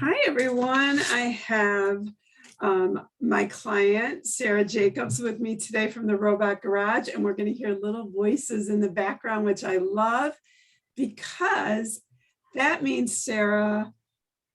Hi, everyone. I have my client, Sarah Jacobs, with me today from the Robot Garage, and we're going to hear little voices in the background, which I love because that means, Sarah,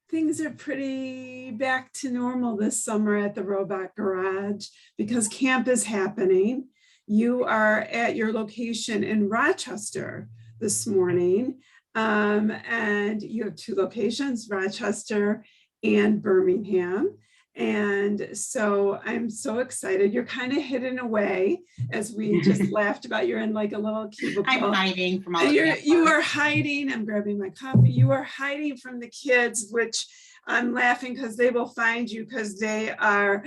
things are pretty back to normal this summer at the Robot Garage because camp is happening. You are at your location in Rochester this morning. And you have two locations, Rochester and Birmingham. And so I'm so excited. You're kind of hidden away, as we just laughed about. You're in like a little cubicle. I'm hiding from all you are hiding. I'm grabbing my coffee. You are hiding from the kids, which I'm laughing because they will find you because they are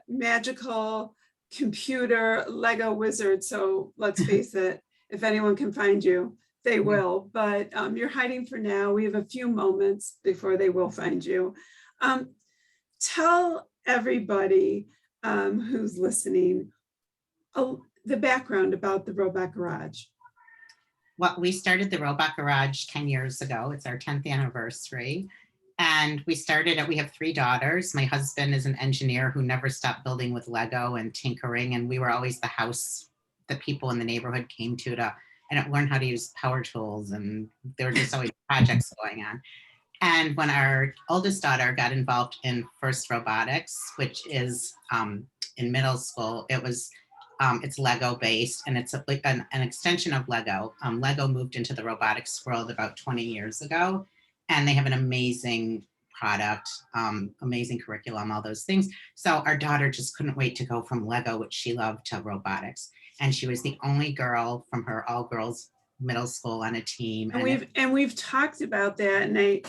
magical computer Lego wizards. So let's face it, if anyone can find you, they will, but you're hiding for now. We have a few moments before they will find you. Tell everybody who's listening the background about the Robot Garage. Well, we started the Robot Garage 10 years ago. It's our 10th anniversary. And we started it, we have 3 daughters. My husband is an engineer who never stopped building with Lego and tinkering. And we were always the house that people in the neighborhood came to and learn how to use power tools. And there were just always projects going on. And when our oldest daughter got involved in FIRST Robotics, which is in middle school, it's Lego based, and it's like an extension of Lego. Lego moved into the robotics world about 20 years ago, and they have an amazing product, amazing curriculum, all those things. So our daughter just couldn't wait to go from Lego, which she loved, to robotics. And she was the only girl from her all girls middle school on a team. And we've talked about that. And I,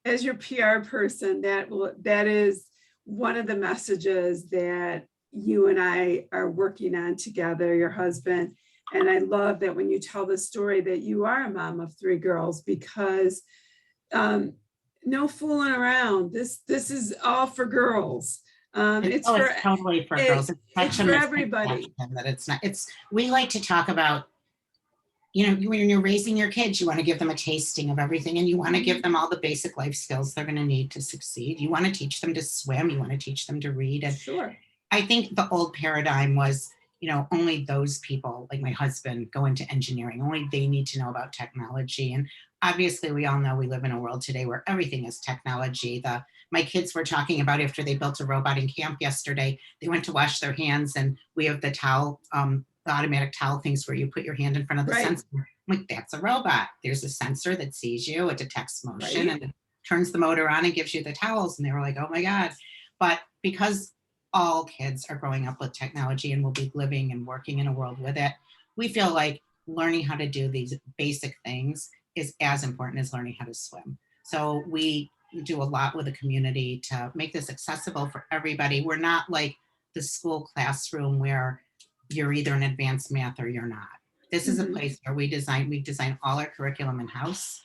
as your PR person, that is one of the messages that you and I are working on together, your husband. And I love that when you tell the story that you are a mom of 3 girls, because no fooling around. This is all for girls. It's totally for girls. It's for everybody. That it's not. We like to talk about, when you're raising your kids, you want to give them a tasting of everything, and you want to give them all the basic life skills they're going to need to succeed. You want to teach them to swim. You want to teach them to read. And sure. I think the old paradigm was, only those people like my husband go into engineering. Only they need to know about technology. And obviously we all know we live in a world today where everything is technology. My kids were talking about after they built a robot in camp yesterday, they went to wash their hands, and we have the towel, the automatic towel things where you put your hand in front of the sensor. I'm like, that's a robot. There's a sensor that sees you, it detects motion, and it turns the motor on and gives you the towels. And they were like, oh my God. But because all kids are growing up with technology and will be living and working in a world with it, we feel like learning how to do these basic things is as important as learning how to swim. So we do a lot with the community to make this accessible for everybody. We're not like the school classroom where you're either in advanced math or you're not. This is a place where we design all our curriculum in-house.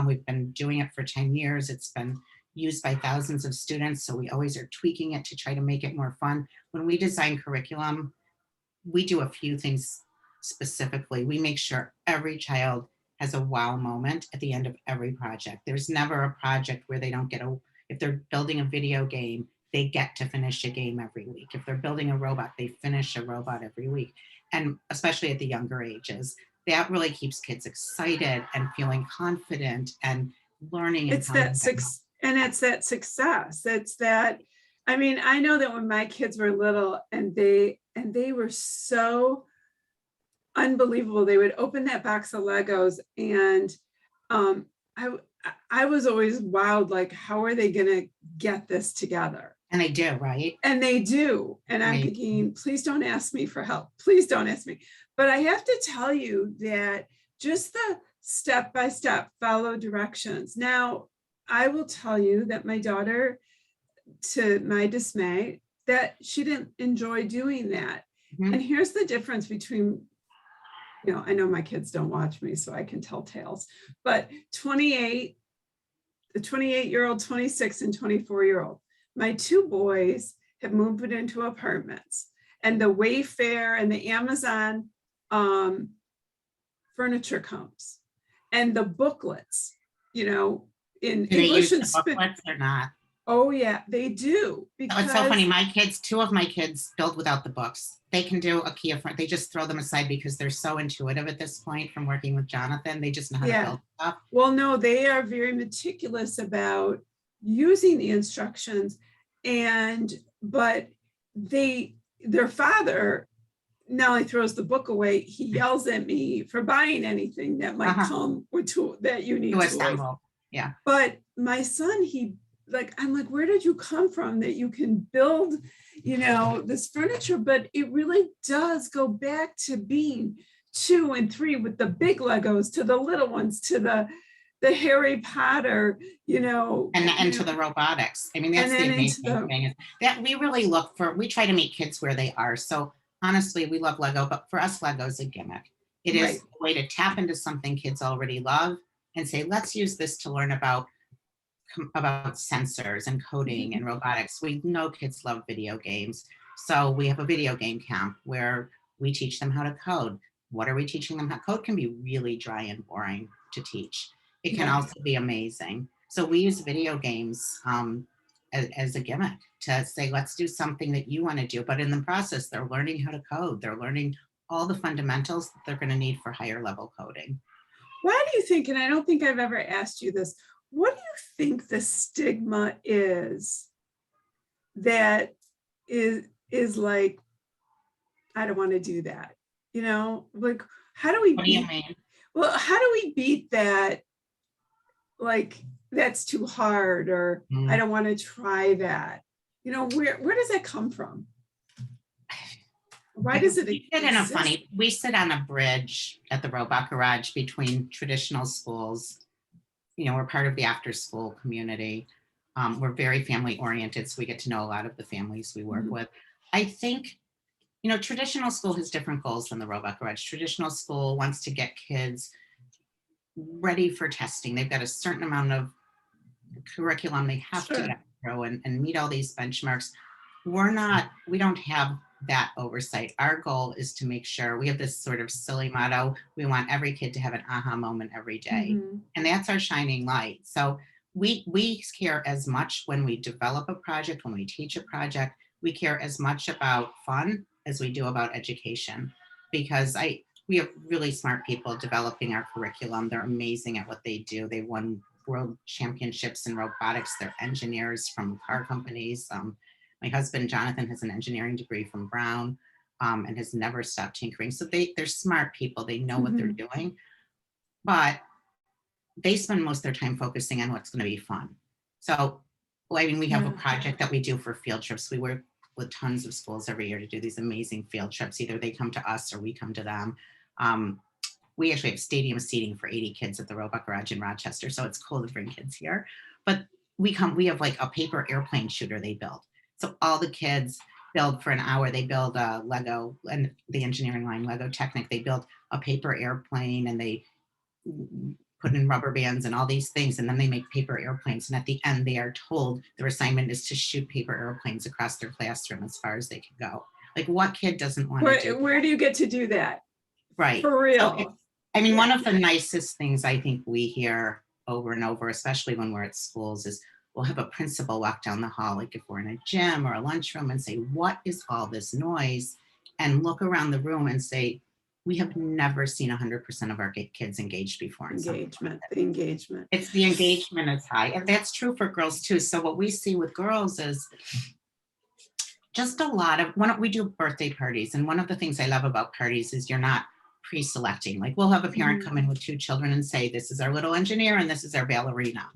We've been doing it for 10 years. It's been used by thousands of students, so we always are tweaking it to try to make it more fun. When we design curriculum, we do a few things specifically. We make sure every child has a wow moment at the end of every project. There's never a project where they don't get if they're building a video game, they get to finish a game every week. If they're building a robot, they finish a robot every week. And especially at the younger ages, that really keeps kids excited and feeling confident and learning. It's that success. It's that, I know that when my kids were little and they were so unbelievable, they would open that box of Legos, and I was always wowed, like, how are they gonna get this together? And they do, right? And they do. And I'm thinking, please don't ask me for help. Please don't ask me. But I have to tell you that just the step-by-step follow directions. Now, I will tell you that my daughter, to my dismay, that she didn't enjoy doing that. And here's the difference between, I know my kids don't watch me, so I can tell tales, but the 28-year-old, 26 and 24-year-old, my 2 boys have moved into apartments, and the Wayfair and the Amazon furniture comes, and the booklets, in Do they English use and the Spanish. booklets or not? Oh yeah, they do. Oh, it's so funny. Because Two of my kids build without the books. They can do a Kia front. They just throw them aside because they're so intuitive at this point from working with Jonathan. They just know how to Yeah. build stuff. Well, no, they are very meticulous about using the instructions, but their father not only throws the book away, he yells at me for buying anything that might come with that you need To tools. assemble. Yeah. But my son, I'm like, where did you come from that you can build, this furniture? But it really does go back to being 2 and 3 with the big Legos to the little ones to the Harry Potter, And to the robotics. I mean, that's the amazing thing is that we try to meet kids where they are. So honestly, we love Lego, but for us, Lego is a gimmick. It is a way to tap into something kids already love and say, let's use this to learn about sensors and coding and robotics. We know kids love video games. So we have a video game camp where we teach them how to code. What are we teaching them? Code can be really dry and boring to teach. It can also be amazing. So we use video games as a gimmick to say, let's do something that you want to do. But in the process, they're learning how to code. They're learning all the fundamentals that they're going to need for higher level coding. Why do you think, and I don't think I've ever asked you this, what do you think the stigma is that is like, I don't want to do that? Like, how do we What do you mean? Well, how do we beat that? Like, that's too hard, or I don't want to try that. Where does that come from? Why does it exist? We sit on a bridge at the Robot Garage between traditional schools. We're part of the after school community. We're very family oriented, so we get to know a lot of the families we work with. I think, traditional school has different goals than the Robot Garage. Traditional school wants to get kids ready for testing. They've got a certain amount of curriculum they have to get through and meet all these benchmarks. We don't have that oversight. Our goal is to make sure we have this sort of silly motto. We want every kid to have an aha moment every day. And that's our shining light. So we care as much when we develop a project, when we teach a project, we care as much about fun as we do about education, because we have really smart people developing our curriculum. They're amazing at what they do. They won world championships in robotics. They're engineers from car companies. My husband, Jonathan, has an engineering degree from Brown and has never stopped tinkering. So they're smart people. They know what they're doing, but they spend most of their time focusing on what's going to be fun. So, we have a project that we do for field trips. We work with tons of schools every year to do these amazing field trips. Either they come to us or we come to them. We actually have stadium seating for 80 kids at the Robot Garage in Rochester. So it's cool to bring kids here. But we have like a paper airplane shooter they build. So all the kids build for an hour. They build a Lego, and the engineering line, Lego Technic, they build a paper airplane and they put in rubber bands and all these things. And then they make paper airplanes. And at the end, they are told their assignment is to shoot paper airplanes across their classroom as far as they can go. Like, what kid doesn't want to do that? Where do you get to do that? Right. For real. So, one of the nicest things I think we hear over and over, especially when we're at schools, is we'll have a principal walk down the hall, like if we're in a gym or a lunchroom, and say, what is all this noise? And look around the room and say, we have never seen 100% of our kids engaged before. The engagement. It's the engagement is high. And that's true for girls too. So what we see with girls is just we do birthday parties. And one of the things I love about parties is you're not pre-selecting. Like, we'll have a parent come in with 2 children and say, this is our little engineer and this is our ballerina.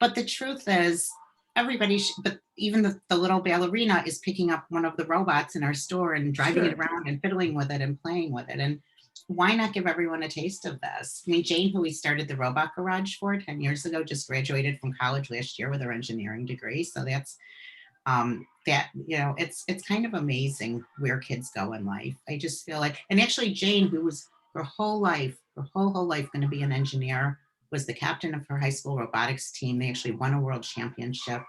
But the truth is, but even the little ballerina is picking up one of the robots in our store and driving it around and fiddling with it and playing with it. And why not give everyone a taste of this? Jane, who we started the Robot Garage for 10 years ago, just graduated from college last year with her engineering degree. So that's it's kind of amazing where kids go in life. I just feel like, and actually Jane, who was her whole life going to be an engineer, was the captain of her high school robotics team. They actually won a world championship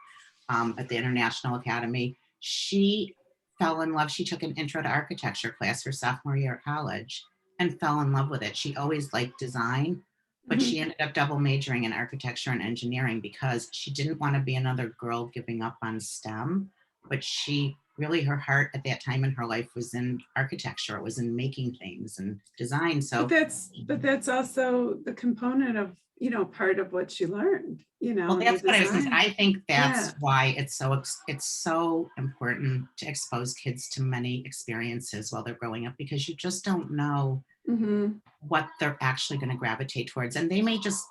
at the International Academy. She fell in love. She took an intro to architecture class her sophomore year at college and fell in love with it. She always liked design, but she ended up double majoring in architecture and engineering because she didn't want to be another girl giving up on STEM. But she really, her heart at that time in her life was in architecture. It was in making things and design. So But that's also the component of, part of what she learned, well, the that's what I was going to say. design. I think that's Yeah. why it's so important to expose kids to many experiences while they're growing up, because you just don't know Hmm. what they're actually going to gravitate towards. And they may just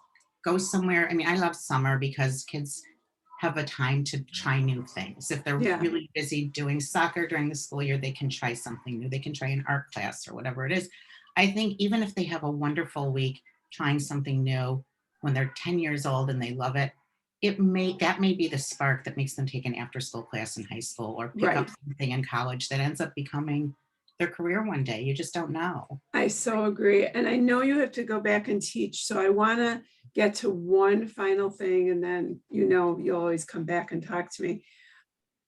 go somewhere. I mean, I love summer because kids have a time to try new things. If they're Yeah. really busy doing soccer during the school year, they can try something new. They can try an art class or whatever it is. I think even if they have a wonderful week trying something new when they're 10 years old and they love it, that may be the spark that makes them take an after school class in high school or pick up Right. something in college that ends up becoming their career one day. You just don't know. I so agree. And I know you have to go back and teach. So I want to get to one final thing, and then, you'll always come back and talk to me.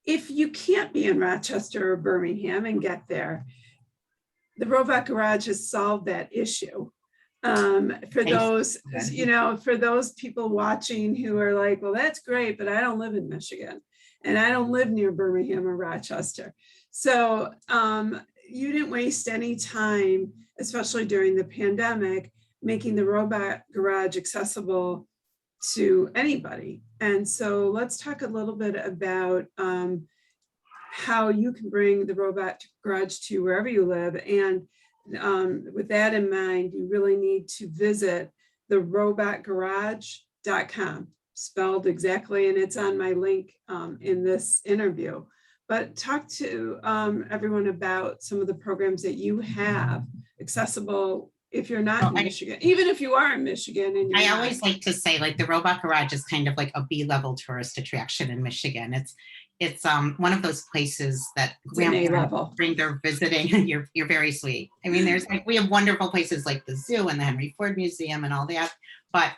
If you can't be in Rochester or Birmingham and get there, the Robot Garage has solved that issue. For those, for those people watching who are like, well, that's great, but I don't live in Michigan and I don't live near Birmingham or Rochester. So you didn't waste any time, especially during the pandemic, making the Robot Garage accessible to anybody. And so let's talk a little bit about how you can bring the Robot Garage to wherever you live. And with that in mind, you really need to visit the robotgarage.com, spelled exactly, and it's on my link in this interview. But talk to everyone about some of the programs that you have accessible if you're not in Michigan, even if you are in Michigan. And I always like to say, like, the Robot Garage is kind of like a B-level tourist attraction in Michigan. It's one of those places that grandparents bring their visiting, and you're very sweet. I mean, we have wonderful places like the zoo and the Henry Ford Museum and all that, but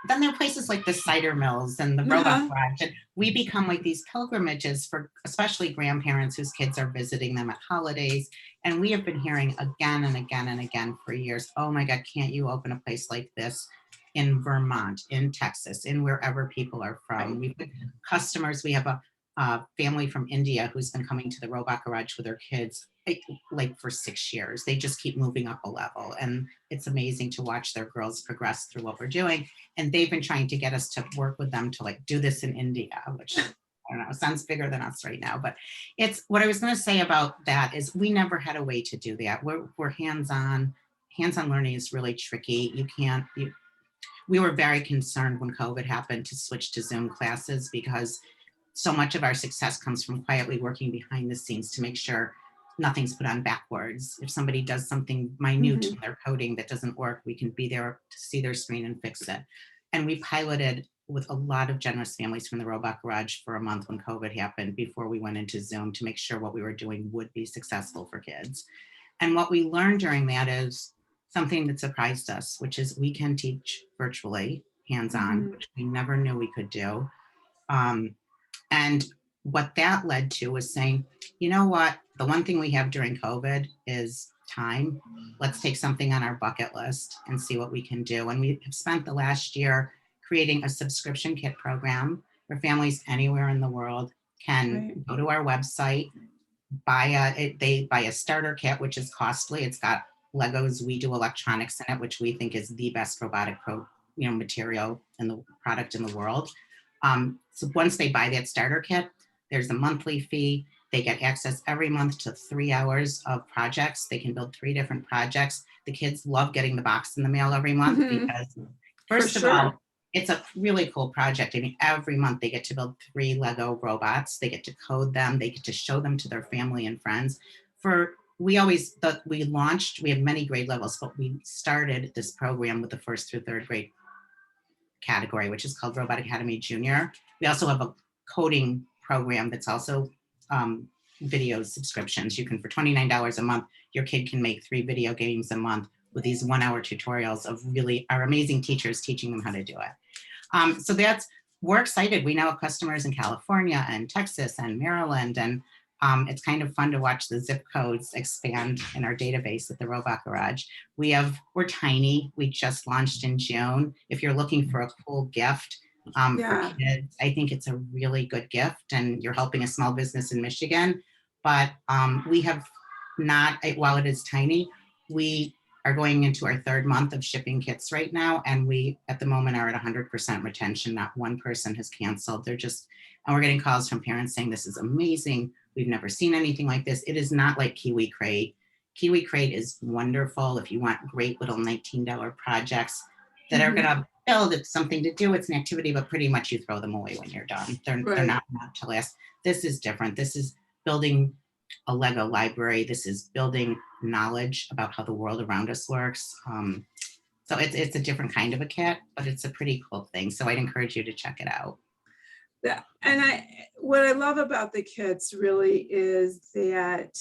then there are places like the cider mills and the Robot Garage, and we become like these pilgrimages for especially grandparents whose kids are visiting them at holidays. And we have been hearing again and again and again for years, oh my God, can't you open a place like this in Vermont, in Texas, in wherever people are from? We've got customers. We have a family from India who's been coming to the Robot Garage with their kids like for 6 years. They just keep moving up a level, and it's amazing to watch their girls progress through what we're doing. And they've been trying to get us to work with them to like do this in India, which I don't know, sounds bigger than us right now. But it's what I was going to say about that is we never had a way to do that. We're hands-on. Hands-on learning is really tricky. We were very concerned when COVID happened to switch to Zoom classes, because so much of our success comes from quietly working behind the scenes to make sure nothing's put on backwards. If somebody does something minute in their coding that doesn't work, we can be there to see their screen and fix it. And we piloted with a lot of generous families from the Robot Garage for a month when COVID happened before we went into Zoom to make sure what we were doing would be successful for kids. And what we learned during that is something that surprised us, which is we can teach virtually, hands-on, which we never knew we could do. And what that led to was saying, you know what, the one thing we have during COVID is time. Let's take something on our bucket list and see what we can do. And we have spent the last year creating a subscription kit program where families anywhere in the world can go to our website, they buy a starter kit, which is costly. It's got Legos We Do electronics in it, which we think is the best robotic material and the product in the world. So once they buy that starter kit, there's a monthly fee. They get access every month to 3 hours of projects. They can build 3 different projects. The kids love getting the box in the mail every month because, first of all, it's a really cool project. I mean, every month they get to build 3 Lego robots. They get to code them. They get to show them to their family and friends. We have many grade levels, but we started this program with the 1st through 3rd grade category, which is called Robot Academy Junior. We also have a coding program that's also video subscriptions. You can, for $29 a month, your kid can make 3 video games a month with these 1-hour tutorials of really our amazing teachers teaching them how to do it. So we're excited. We now have customers in California and Texas and Maryland, and It's kind of fun to watch the zip codes expand in our database at the Robot Garage. We're tiny. We just launched in June. If you're looking for a cool gift Yeah. for kids, I think it's a really good gift, and you're helping a small business in Michigan. But we have not, while it is tiny, we are going into our third month of shipping kits right now. And we, at the moment, are at 100% retention. Not one person has canceled. And we're getting calls from parents saying, this is amazing. We've never seen anything like this. It is not like Kiwi Crate. Kiwi Crate is wonderful if you want great little $19 projects that are going to build. It's something to do. It's an activity, but pretty much you throw them away when you're done. They're not meant to last. This is different. This is building a Lego library. This is building knowledge about how the world around us works. So it's a different kind of a kit, but it's a pretty cool thing. So I'd encourage you to check it out. Yeah, and what I love about the kits really is that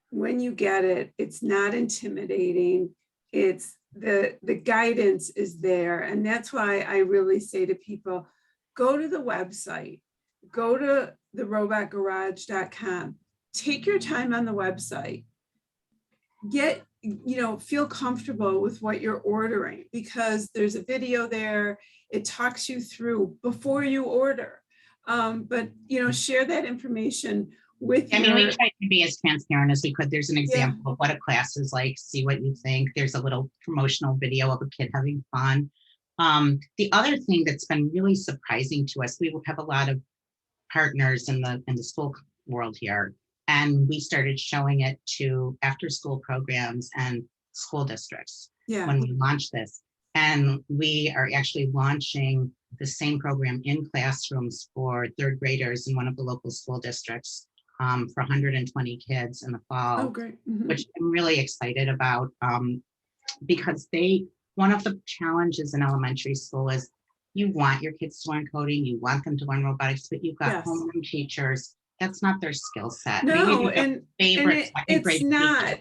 when you get it, it's not intimidating. It's the guidance is there. And that's why I really say to people, go to the website, go to therobotgarage.com, take your time on the website, feel comfortable with what you're ordering, because there's a video there. It talks you through before you order. But share that information with we tried to be as transparent as we could. There's an example of what a class is like, see what you think. There's a little promotional video of a kid having fun. The other thing that's been really surprising to us, we have a lot of partners in the school world here, and we started showing it to after school programs and school districts when we launched this. And we are actually launching the same program in classrooms for third graders in one of the local school districts for 120 kids in the fall. Oh, great. Which I'm really excited about, because one of the challenges in elementary school is you want your kids to learn coding, you want them to learn robotics, but you've got homeroom teachers. That's not their skill set. No, it's not.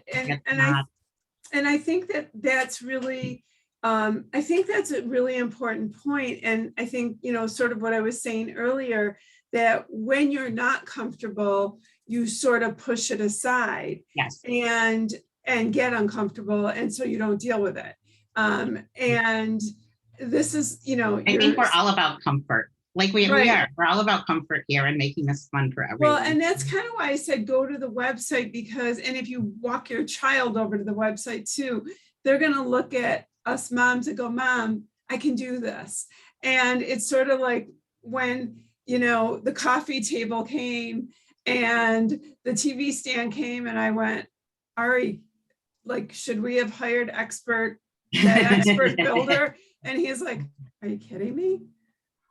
And I think that's really, I think that's a really important point. And I think, sort of what I was saying earlier, that when you're not comfortable, you sort of push it aside and get uncomfortable. And so you don't deal with it. And this is, I think we're all about comfort. Like we are. We're all about comfort here and making this fun for everyone. Well, and that's kind of why I said go to the website, and if you walk your child over to the website too, they're going to look at us moms and go, Mom, I can do this. And it's sort of like when, the coffee table came and the TV stand came, and I went, Ari, like, should we have hired that expert builder? And he's like, are you kidding me?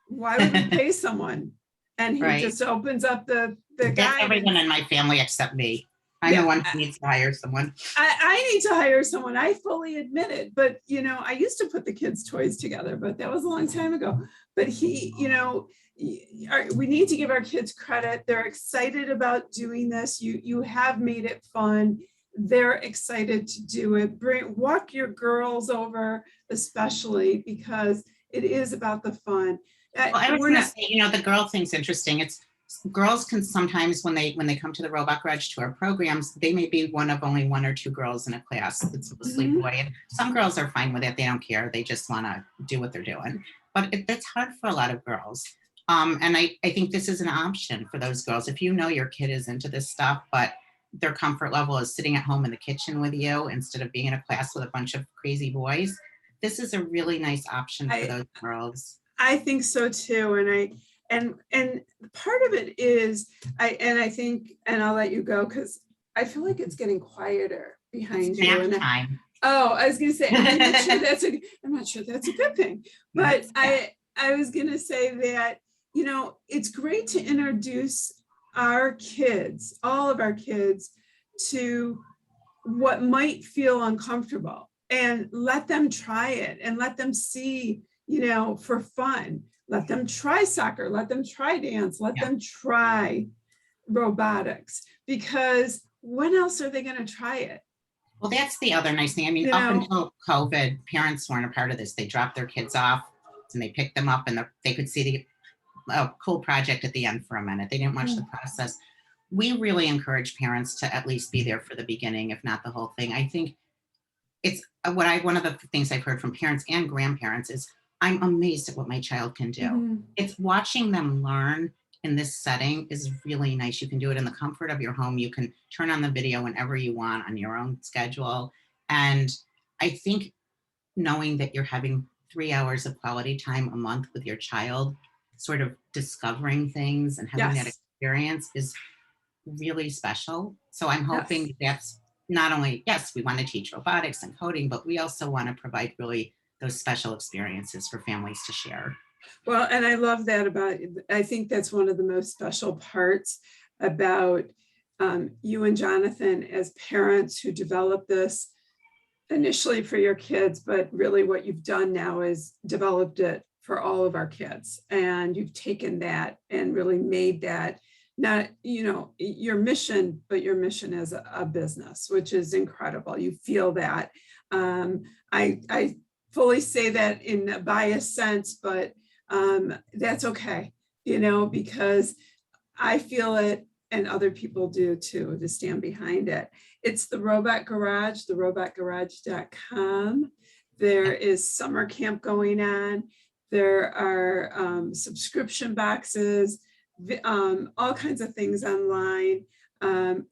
Why would we pay someone? And he just opens up the guide. Everyone in my family except me. I know one needs to hire someone. I need to hire someone. I fully admit it. But, I used to put the kids' toys together, but that was a long time ago. But we need to give our kids credit. They're excited about doing this. You have made it fun. They're excited to do it. Walk your girls over, especially because it is about the fun. Well, I was going to say, the girl thing's interesting. It's girls can sometimes, when they come to the Robot Garage to our programs, they may be one of only one or two girls in a class that's mostly boy. And some girls are fine with it. They don't care. They just want to do what they're doing. But that's hard for a lot of girls. And I think this is an option for those girls. If your kid is into this stuff, but their comfort level is sitting at home in the kitchen with you instead of being in a class with a bunch of crazy boys, this is a really nice option for those girls. I think so too. And part of it is, I think, and I'll let you go because I feel like it's getting quieter behind you. And I was going to say, I'm not sure that's a good thing, but I was going to say that, it's great to introduce our kids, all of our kids, to what might feel uncomfortable, and let them try it and let them see, for fun. Let them try soccer, let them try dance, let them try robotics, because when else are they going to try it? Well, that's the other nice thing. I mean, up until COVID, parents weren't a part of this. They dropped their kids off and they picked them up, and they could see the cool project at the end for a minute. They didn't watch the process. we really encourage parents to at least be there for the beginning, if not the whole thing. I think it's one of the things I've heard from parents and grandparents is I'm amazed at what my child can do. Mhm. It's watching them learn in this setting is really nice. You can do it in the comfort of your home. You can turn on the video whenever you want on your own schedule. And I think knowing that you're having 3 hours of quality time a month with your child, sort of discovering things and having that Yes. experience is really special. So I'm hoping Yes. that's not only, yes, we want to teach robotics and coding, but we also want to provide really those special experiences for families to share. Well, and I love that I think that's one of the most special parts about you and Jonathan as parents who developed this initially for your kids, but really what you've done now is developed it for all of our kids. And you've taken that and really made that not, your mission, but your mission as a business, which is incredible. You feel that. I fully say that in a biased sense, but that's okay, because I feel it and other people do too, to stand behind it. It's the Robot Garage, therobotgarage.com. There is summer camp going on. There are subscription boxes, all kinds of things online.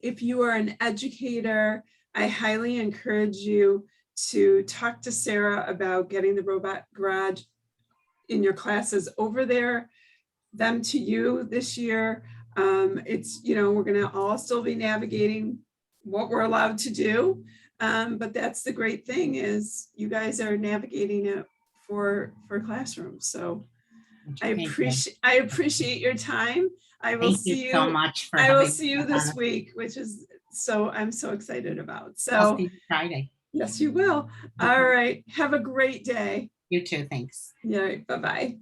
If you are an educator, I highly encourage you to talk to Sarah about getting the Robot Garage in your classes over there, them to you this year. It's, we're going to all still be navigating what we're allowed to do. But that's the great thing is you guys are navigating it for classrooms. So I appreciate your time. I will Thank see you so you. much for I will having see you us this on. week, which is I'm so excited about. I'll So see you Friday. yes, you will. All right. Have a great day. You too. Thanks. Yeah. Bye-bye.